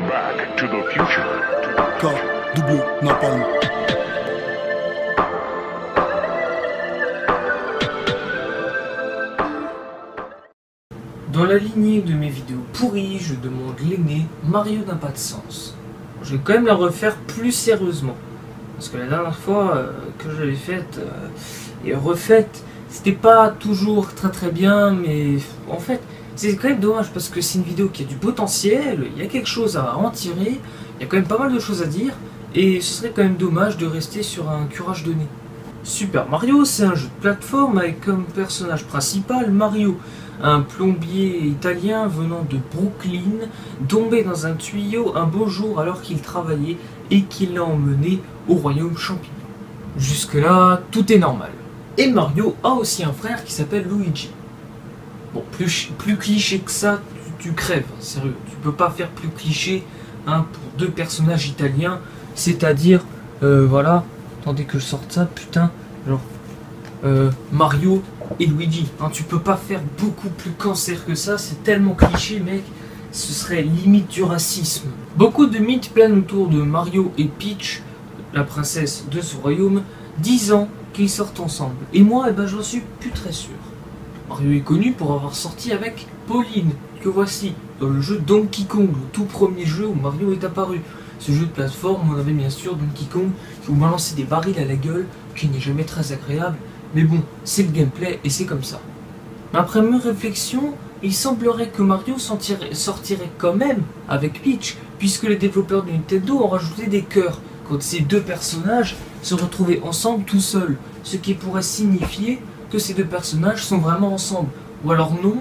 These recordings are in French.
Back to the future. K, Napalm. Dans la lignée de mes vidéos pourries, je demande l'aîné, Mario n'a pas de sens. Je vais quand même la refaire plus sérieusement. Parce que la dernière fois que je l'ai faite et refaite, c'était pas toujours très bien, mais en fait, c'est quand même dommage parce que c'est une vidéo qui a du potentiel, il y a quelque chose à en tirer, il y a quand même pas mal de choses à dire, et ce serait quand même dommage de rester sur un curage de nez. Super Mario, c'est un jeu de plateforme avec comme personnage principal Mario, un plombier italien venant de Brooklyn, tombé dans un tuyau un beau jour alors qu'il travaillait et qui l'a emmené au royaume champignon. Jusque là, tout est normal. Et Mario a aussi un frère qui s'appelle Luigi. Bon, plus cliché que ça, tu crèves, sérieux. Tu peux pas faire plus cliché pour deux personnages italiens, c'est-à-dire, voilà, attendez que je sorte ça, putain, genre, Mario et Luigi. Hein, tu peux pas faire beaucoup plus cancer que ça, c'est tellement cliché, mec, ce serait limite du racisme. Beaucoup de mythes planent autour de Mario et Peach, la princesse de ce royaume, disant qu'ils sortent ensemble. Et moi, j'en suis plus très sûr. Mario est connu pour avoir sorti avec Pauline, que voici, dans le jeu Donkey Kong, le tout premier jeu où Mario est apparu. Ce jeu de plateforme, on avait bien sûr Donkey Kong qui vous balançait des barils à la gueule, qui n'est jamais très agréable, mais bon, c'est le gameplay et c'est comme ça. Après mes réflexions, il semblerait que Mario sortirait quand même avec Peach, puisque les développeurs de Nintendo ont rajouté des cœurs quand ces deux personnages se retrouvaient ensemble tout seuls, ce qui pourrait signifier que ces deux personnages sont vraiment ensemble, ou alors non,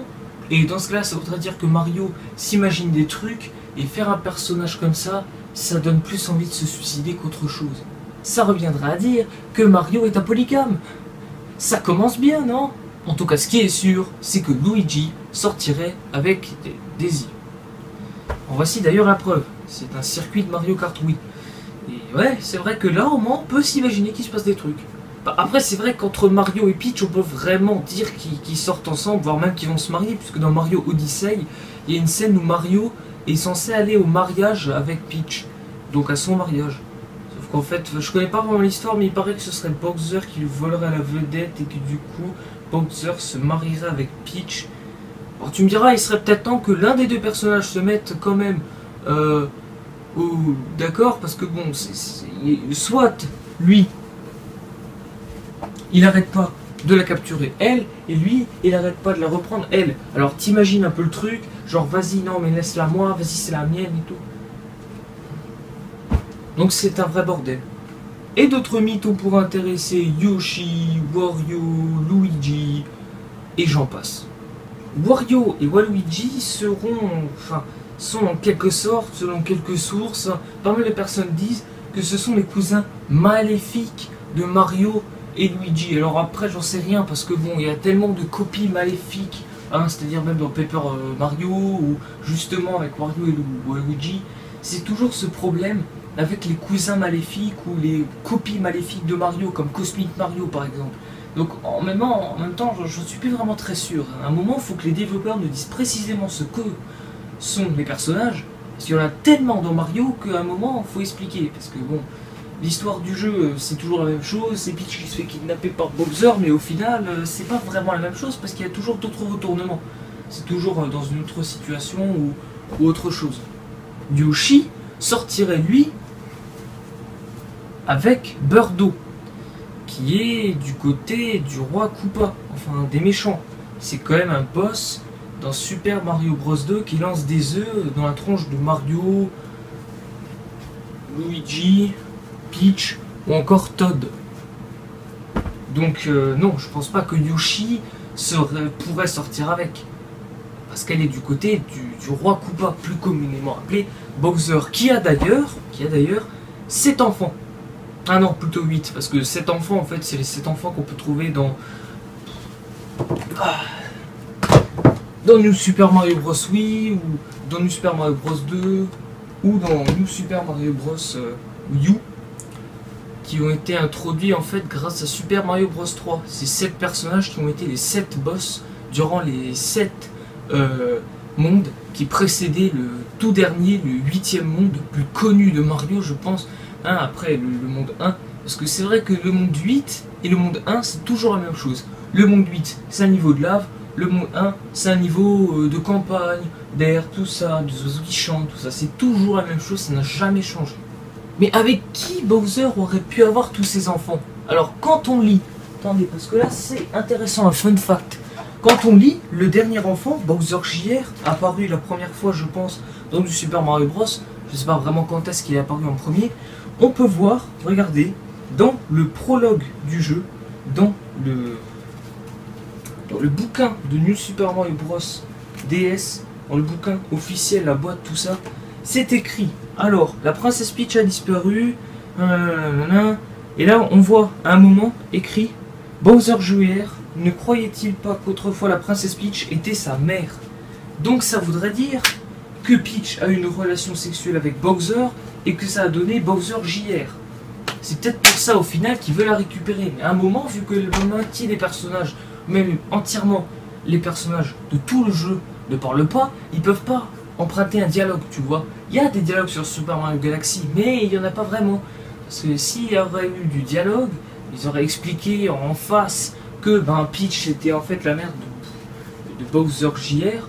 et dans ce cas-là, ça voudrait dire que Mario s'imagine des trucs, et faire un personnage comme ça donne plus envie de se suicider qu'autre chose. Ça reviendrait à dire que Mario est un polygame. Ça commence bien, non? En tout cas, ce qui est sûr, c'est que Luigi sortirait avec Daisy. En voici d'ailleurs la preuve. C'est un circuit de Mario Kart Wii. Et ouais, c'est vrai que là, au moins, on peut s'imaginer qu'il se passe des trucs. Après, c'est vrai qu'entre Mario et Peach, on peut vraiment dire qu'ils sortent ensemble, voire même qu'ils vont se marier, puisque dans Mario Odyssey, il y a une scène où Mario est censé aller au mariage avec Peach. Donc à son mariage. Sauf qu'en fait, je connais pas vraiment l'histoire, mais il paraît que ce serait Bowser qui lui volerait la vedette et que du coup, Bowser se marierait avec Peach. Alors tu me diras, il serait peut-être temps que l'un des deux personnages se mette quand même d'accord, parce que bon, soit lui, il arrête pas de la capturer elle, et lui, il arrête pas de la reprendre elle. Alors t'imagines un peu le truc, genre vas-y, non mais laisse-la moi, vas-y c'est la mienne et tout. Donc c'est un vrai bordel. Et d'autres mythes on pourrait intéresser Yoshi, Wario, Luigi, et j'en passe. Wario et Waluigi sont en quelque sorte, selon quelques sources, parmi les personnes disent que ce sont les cousins maléfiques de Mario et Luigi. Alors après j'en sais rien parce que bon, il y a tellement de copies maléfiques, hein, c'est-à-dire même dans Paper Mario ou justement avec Wario et Luigi, c'est toujours ce problème avec les cousins maléfiques ou les copies maléfiques de Mario, comme Cosmic Mario par exemple. Donc en même temps, je ne suis plus vraiment très sûr. À un moment, il faut que les développeurs nous disent précisément ce que sont les personnages, parce qu'il y en a tellement dans Mario qu'à un moment, il faut expliquer. Parce que bon, l'histoire du jeu, c'est toujours la même chose, c'est Peach qui se fait kidnapper par Bowser, mais au final, c'est pas vraiment la même chose, parce qu'il y a toujours d'autres retournements. C'est toujours dans une autre situation ou autre chose. Yoshi sortirait, lui, avec Birdo, qui est du côté du roi Koopa, enfin des méchants. C'est quand même un boss dans Super Mario Bros 2 qui lance des œufs dans la tronche de Mario, Luigi, Peach ou encore Todd. Donc non, je pense pas que Yoshi pourrait sortir avec. Parce qu'elle est du côté du roi Koopa, plus communément appelé Bowser, qui a d'ailleurs 7 enfants. Ah non, plutôt 8, parce que 7 enfants, en fait, c'est les 7 enfants qu'on peut trouver dans New Super Mario Bros. Wii, ou dans New Super Mario Bros. 2, ou dans New Super Mario Bros. U, qui ont été introduits, en fait, grâce à Super Mario Bros. 3. Ces 7 personnages qui ont été les 7 boss durant les 7 mondes qui précédait le tout dernier, le 8e monde le plus connu de Mario, je pense, hein, après le monde 1. Parce que c'est vrai que le monde 8 et le monde 1, c'est toujours la même chose. Le monde 8, c'est un niveau de lave. Le monde 1, c'est un niveau de campagne, d'air, tout ça, des oiseaux qui chantent, tout ça. C'est toujours la même chose, ça n'a jamais changé. Mais avec qui Bowser aurait pu avoir tous ces enfants? Alors, quand on lit... Attendez, parce que là, c'est intéressant, un fun fact. Quand on lit, le dernier enfant, Bowser Jr., apparu la première fois, je pense, dans du Super Mario Bros. Je ne sais pas vraiment quand est-ce qu'il est apparu en premier. On peut voir, regardez, dans le prologue du jeu, dans le bouquin de New Super Mario Bros. DS, dans le bouquin officiel, la boîte, tout ça, c'est écrit. Alors, la princesse Peach a disparu, et là on voit à un moment écrit Bowser Jr. ne croyait-il pas qu'autrefois la princesse Peach était sa mère? Donc ça voudrait dire que Peach a eu une relation sexuelle avec Bowser et que ça a donné Bowser Jr. C'est peut-être pour ça au final qu'il veut la récupérer. Mais à un moment, vu que le moitié des personnages, même entièrement les personnages de tout le jeu ne parlent pas, ils peuvent pas emprunter un dialogue, tu vois. Il y a des dialogues sur Super Mario Galaxy, mais il n'y en a pas vraiment. Parce que s'il y aurait eu du dialogue, ils auraient expliqué en face que Peach était en fait la mère de Bowser Jr.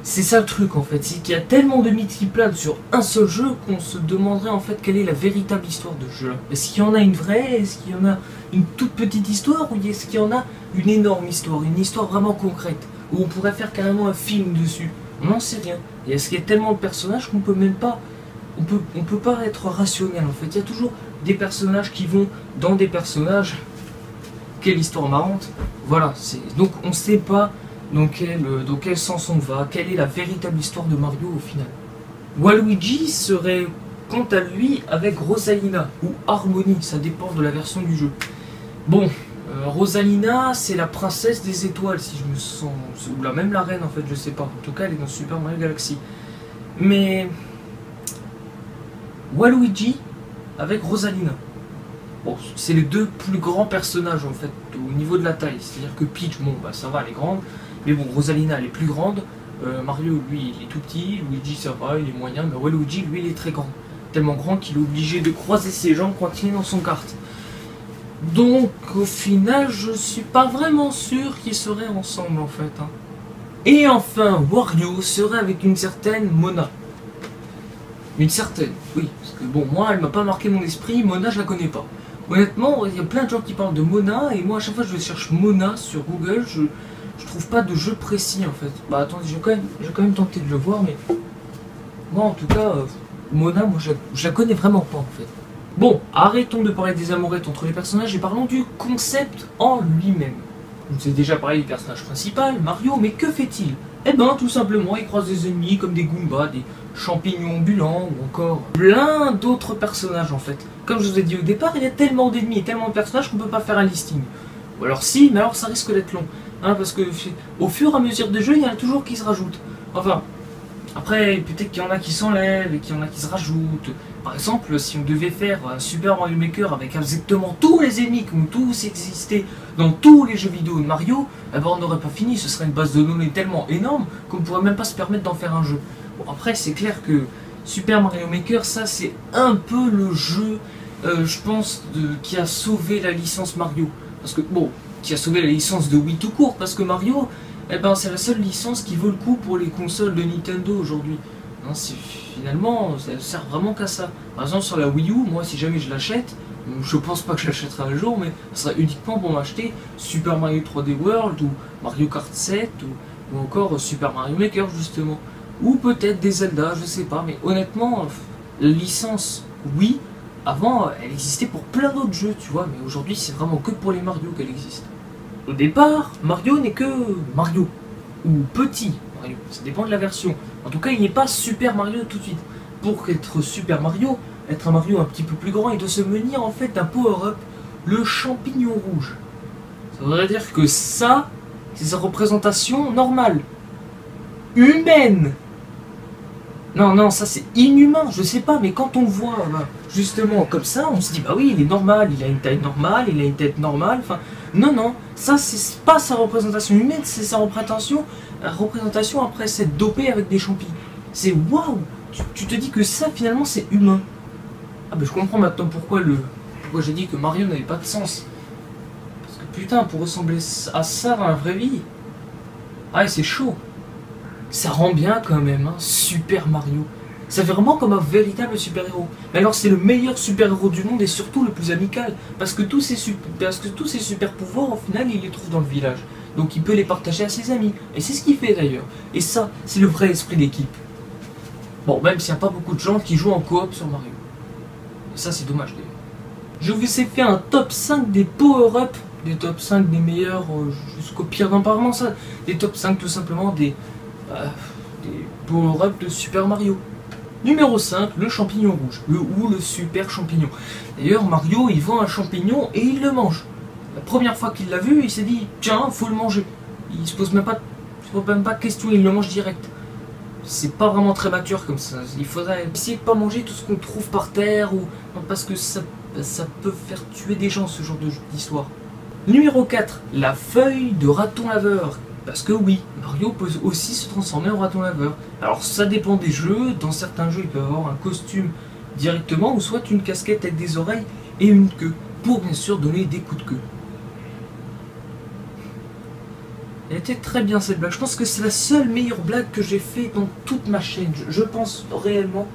C'est ça le truc en fait, c'est qu'il y a tellement de mythes qui planent sur un seul jeu qu'on se demanderait en fait quelle est la véritable histoire de ce jeu. Est-ce qu'il y en a une vraie? Est-ce qu'il y en a une toute petite histoire? Ou est-ce qu'il y en a une énorme histoire? Une histoire vraiment concrète? Où on pourrait faire carrément un film dessus? On n'en sait rien. Et est-ce qu'il y a tellement de personnages qu'on peut même pas... On peut pas être rationnel en fait. Il y a toujours des personnages qui vont dans des personnages. Quelle histoire marrante. Voilà, donc on sait pas dans quel sens on va, quelle est la véritable histoire de Mario au final. Waluigi serait quant à lui avec Rosalina ou Harmony, ça dépend de la version du jeu. Bon, Rosalina c'est la princesse des étoiles si je me sens, ou même la reine en fait, je sais pas. En tout cas elle est dans Super Mario Galaxy. Mais Waluigi avec Rosalina. Bon, c'est les deux plus grands personnages en fait au niveau de la taille. C'est-à-dire que Peach, bon bah ça va, elle est grande. Mais bon, Rosalina elle est plus grande. Mario lui il est tout petit. Luigi ça va, il est moyen. Mais Waluigi lui il est très grand. Tellement grand qu'il est obligé de croiser ses jambes quand il est dans son kart. Donc au final je suis pas vraiment sûr qu'ils seraient ensemble en fait. Hein. Et enfin Wario serait avec une certaine Mona. Une certaine, oui. Parce que bon, moi elle m'a pas marqué mon esprit. Mona je la connais pas. Honnêtement, il y a plein de gens qui parlent de Mona, et moi à chaque fois que je cherche Mona sur Google, je trouve pas de jeu précis en fait. Bah attendez, j'ai quand même tenté de le voir, mais moi en tout cas, Mona, moi je la connais vraiment pas en fait. Bon, arrêtons de parler des amourettes entre les personnages et parlons du concept en lui-même. Je vous ai déjà parlé du personnage principal, Mario, mais que fait-il? Eh ben tout simplement, il croise des ennemis comme des Goombas, des champignons ambulants ou encore plein d'autres personnages en fait. Comme je vous ai dit au départ, il y a tellement d'ennemis et tellement de personnages qu'on peut pas faire un listing. Ou alors si, mais alors ça risque d'être long. Hein, parce que au fur et à mesure des jeux, il y en a toujours qui se rajoutent. Enfin, après peut-être qu'il y en a qui s'enlèvent et qu'il y en a qui se rajoutent. Par exemple, si on devait faire un Super Mario Maker avec exactement tous les ennemis qui ont tous existé dans tous les jeux vidéo de Mario, eh ben on n'aurait pas fini, ce serait une base de données tellement énorme qu'on ne pourrait même pas se permettre d'en faire un jeu. Bon, après c'est clair que Super Mario Maker, ça c'est un peu le jeu, je pense, qui a sauvé la licence Mario. Parce que, bon, qui a sauvé la licence de Wii tout court, parce que Mario, eh ben c'est la seule licence qui vaut le coup pour les consoles de Nintendo aujourd'hui. Finalement, ça sert vraiment qu'à ça. Par exemple, sur la Wii U, moi, si jamais je l'achète, je pense pas que je l'achèterai un jour, mais ça sera uniquement pour m'acheter Super Mario 3D World, ou Mario Kart 7, ou encore Super Mario Maker, justement. Ou peut-être des Zelda, je sais pas, mais honnêtement, la licence Wii, avant, elle existait pour plein d'autres jeux, tu vois, mais aujourd'hui, c'est vraiment que pour les Mario qu'elle existe. Au départ, Mario n'est que Mario, ou petit Mario, ça dépend de la version. En tout cas, il n'est pas Super Mario tout de suite. Pour être Super Mario, être un Mario un petit peu plus grand, il doit se munir en fait d'un power-up, le champignon rouge. Ça voudrait dire que ça, c'est sa représentation normale, humaine. Non, ça c'est inhumain, je sais pas, mais quand on le voit justement comme ça, on se dit bah oui, il est normal, il a une taille normale, il a une tête normale, enfin, Non, non, ça c'est pas sa représentation humaine, c'est sa représentation après s'être dopé avec des champis. C'est waouh! Tu te dis que ça finalement c'est humain. Ah ben je comprends maintenant pourquoi j'ai dit que Mario n'avait pas de sens. Parce que putain, pour ressembler à ça dans la vraie vie, ah c'est chaud. Ça rend bien quand même, hein, Super Mario. Ça fait vraiment comme un véritable super-héros. Mais alors c'est le meilleur super-héros du monde et surtout le plus amical. Parce que tous ces super-pouvoirs, au final, il les trouve dans le village. Donc il peut les partager à ses amis. Et c'est ce qu'il fait d'ailleurs. Et ça, c'est le vrai esprit d'équipe. Bon, même s'il n'y a pas beaucoup de gens qui jouent en coop sur Mario. Et ça, c'est dommage d'ailleurs. Je vous ai fait un top 5 des power-up, des top 5 des meilleurs jusqu'au pire d'apparemment ça. Des top 5 tout simplement des power-up de Super Mario. Numéro 5, le champignon rouge, ou le super champignon. D'ailleurs, Mario, il voit un champignon et il le mange. La première fois qu'il l'a vu, il s'est dit, tiens, faut le manger. Il se pose même pas de question, il le mange direct. C'est pas vraiment très mature comme ça. Il faudrait essayer de pas manger tout ce qu'on trouve par terre, ou parce que ça peut faire tuer des gens, ce genre d'histoire. Numéro 4, la feuille de raton laveur. Parce que oui, Mario peut aussi se transformer en raton laveur. Alors ça dépend des jeux, dans certains jeux il peut avoir un costume directement, ou soit une casquette avec des oreilles et une queue, pour bien sûr donner des coups de queue. Elle était très bien cette blague, je pense que c'est la seule meilleure blague que j'ai fait dans toute ma chaîne, je pense réellement.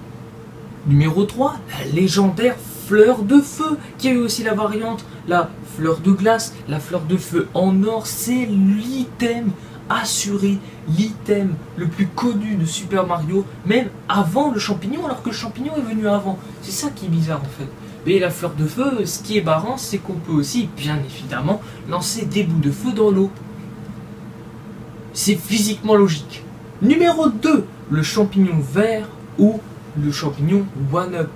Numéro 3, la légendaire fleur de feu, qui a eu aussi la variante, la fleur de glace, la fleur de feu en or, c'est l'item assuré, l'item le plus connu de Super Mario, même avant le champignon, alors que le champignon est venu avant. C'est ça qui est bizarre en fait. Mais la fleur de feu, ce qui est barrant, c'est qu'on peut aussi, bien évidemment, lancer des bouts de feu dans l'eau. C'est physiquement logique. Numéro 2, le champignon vert ou le champignon One-Up,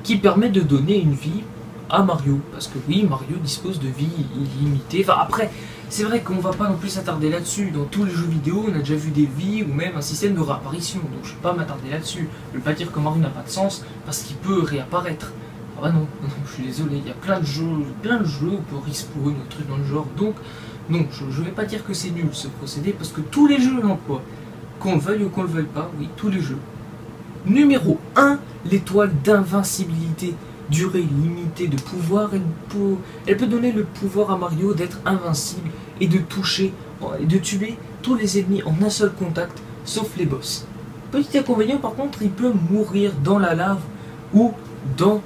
qui permet de donner une vie à Mario. Parce que oui, Mario dispose de vie illimitée. Enfin après, c'est vrai qu'on va pas non plus s'attarder là-dessus. Dans tous les jeux vidéo, on a déjà vu des vies ou même un système de réapparition. Donc je ne vais pas m'attarder là-dessus. Je ne veux pas dire que Mario n'a pas de sens parce qu'il peut réapparaître. Ah bah non, je suis désolé, il y a plein de jeux où on peut respawn, un truc dans le genre. Donc non, je ne vais pas dire que c'est nul ce procédé parce que tous les jeux l'emploient. Qu'on le veuille ou qu'on le veuille pas, oui, tous les jeux. Numéro 1, l'étoile d'invincibilité. Durée limitée de pouvoir, elle peut donner le pouvoir à Mario d'être invincible et de tuer tous les ennemis en un seul contact, sauf les boss. Petit inconvénient par contre, il peut mourir dans la lave ou dans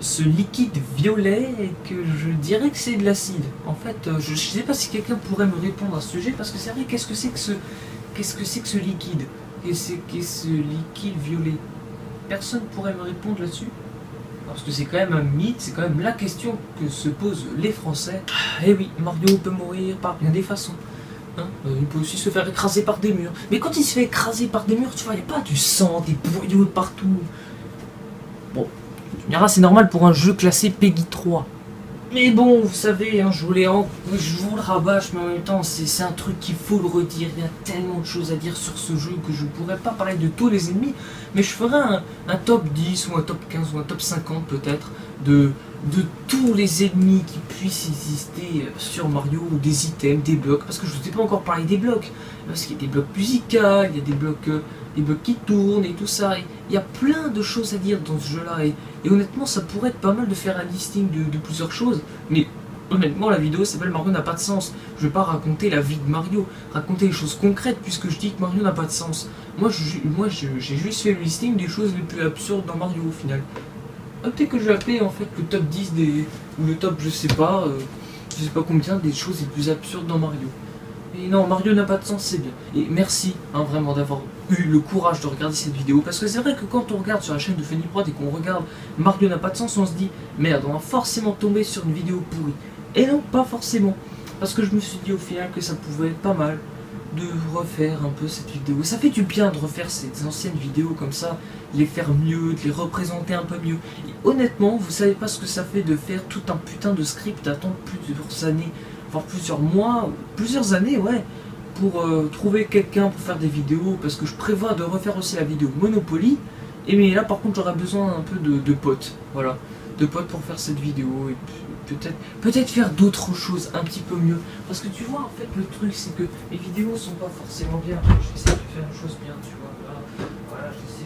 ce liquide violet et que je dirais que c'est de l'acide. En fait, je ne sais pas si quelqu'un pourrait me répondre à ce sujet parce que c'est vrai, qu'est-ce que c'est que ce liquide? Qu'est-ce que ce liquide violet? Personne pourrait me répondre là-dessus? Parce que c'est quand même un mythe, c'est quand même la question que se posent les Français. Eh oui, Mario peut mourir par bien des façons. Hein, il peut aussi se faire écraser par des murs. Mais quand il se fait écraser par des murs, tu vois, il n'y a pas du sang, des boyaux partout. Bon, tu me diras, c'est normal pour un jeu classé Peggy 3. Mais bon, vous savez, hein, je vous le rabâche, mais en même temps, c'est un truc qu'il faut le redire. Il y a tellement de choses à dire sur ce jeu que je ne pourrais pas parler de tous les ennemis, mais je ferai un top 10 ou un top 15 ou un top 50 peut-être de tous les ennemis qui puissent exister sur Mario, ou des items, des blocs, parce que je ne vous ai pas encore parlé des blocs, parce qu'il y a des blocs musicaux, il y a des blocs qui tournent et tout ça. Il y a plein de choses à dire dans ce jeu-là et honnêtement, ça pourrait être pas mal de faire un listing de plusieurs choses, mais honnêtement, la vidéo s'appelle Mario n'a pas de sens. Je vais pas raconter la vie de Mario, raconter les choses concrètes puisque je dis que Mario n'a pas de sens. Moi, j'ai juste fait le listing des choses les plus absurdes dans Mario au final. Peut-être que je vais appeler en fait le top 10 ou le top je sais pas combien des choses les plus absurdes dans Mario. Et non, Mario n'a pas de sens, c'est bien. Et merci hein, vraiment d'avoir eu le courage de regarder cette vidéo. Parce que c'est vrai que quand on regarde sur la chaîne de Fennyprod et qu'on regarde Mario n'a pas de sens, on se dit merde, on va forcément tomber sur une vidéo pourrie. Et non, pas forcément. Parce que je me suis dit au final que ça pouvait être pas mal de refaire un peu cette vidéo. Ça fait du bien de refaire ces anciennes vidéos comme ça, les faire mieux, de les représenter un peu mieux. Et honnêtement, vous savez pas ce que ça fait de faire tout un putain de script, d'attendre plusieurs années, voire plusieurs mois, plusieurs années, ouais, pour trouver quelqu'un pour faire des vidéos, parce que je prévois de refaire aussi la vidéo Monopoly, et mais là par contre j'aurais besoin un peu de potes, voilà, de potes pour faire cette vidéo et peut-être faire d'autres choses un petit peu mieux. Parce que tu vois, en fait, le truc, c'est que les vidéos sont pas forcément bien. J'essaie de faire une chose bien, tu vois. Là, voilà, j'essaie